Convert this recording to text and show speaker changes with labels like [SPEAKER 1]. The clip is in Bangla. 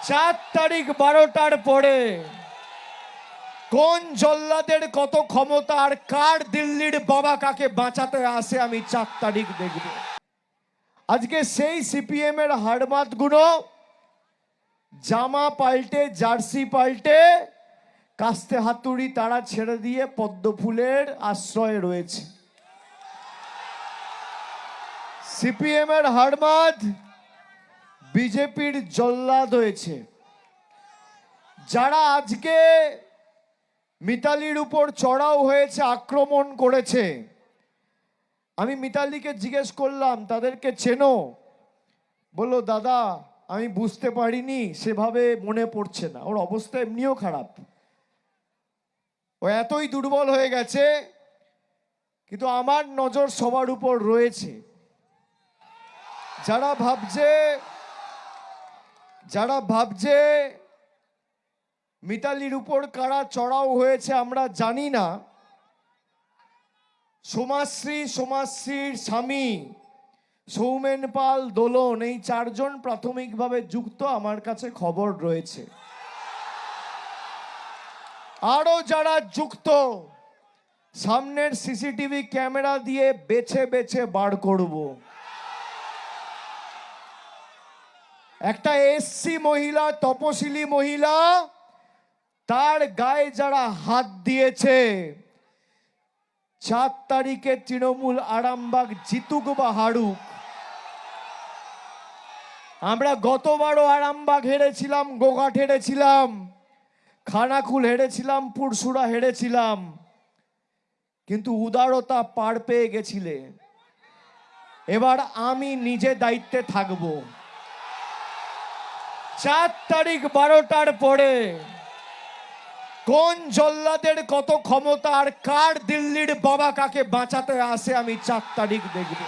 [SPEAKER 1] 4 তারিখ 12টার পরে কোন জল্লাদের কত ক্ষমতা আর কার দিল্লির বাবা কাকে বাঁচাতে আসে আমি 4 তারিখ দেখব। আজকে সেই সিপিএম এর হাড়মাত গুলো জামা পাল্টে জার্সি পাল্টে কাস্তে হাতুড়ি তারা ছেড়ে দিয়ে পদ্ম ফুলের আশ্রয়ে রয়েছে। সিপিএম এর হাড়মাত বিজেপির জল্লাদ হয়েছে। যারা আজকে মিতালির উপর চড়াও হয়েছে, আক্রমণ করেছে, আমি মিতালিকে জিজ্ঞেস করলাম তাদেরকে চেনো? বললো দাদা আমি বুঝতে পারিনি, সেভাবে মনে পড়ছে না। ওর অবস্থা এমনিও খারাপ, ও এতই দুর্বল হয়ে গেছে। কিন্তু আমার নজর সবার উপর রয়েছে। যারা ভাবছে মিতালির উপর কারা চড়াও হয়েছে আমরা জানি না। সমাজশ্রীর স্বামী সৌমেন পাল দোলন, এই 4 জন প্রাথমিকভাবে যুক্ত আমার কাছে খবর রয়েছে। আরো যারা যুক্ত সামনের সিসিটিভি ক্যামেরা দিয়ে বেছে বেছে বার করব। একটা এসসি মহিলা, তপশিলি মহিলা, তার গায়ে যারা হাত দিয়েছে, 4 তারিখে তৃণমূল আরামবাগ জিতুক বা হারুক। আমরা গতবারও আরামবাগ হেরেছিলাম, গোঘাট হেরেছিলাম, খানাকুল হেরেছিলাম, পুরসুরা হেরেছিলাম, কিন্তু উদারতা পার পেয়ে গেছিলে। এবার আমি নিজে দায়িত্বে থাকব। 4 তারিখ 12টার পরে কোন জল্লাদের কত ক্ষমতা আর কার দিল্লির বাবা কাকে বাঁচাতে আসে আমি 4 তারিখ দেখব।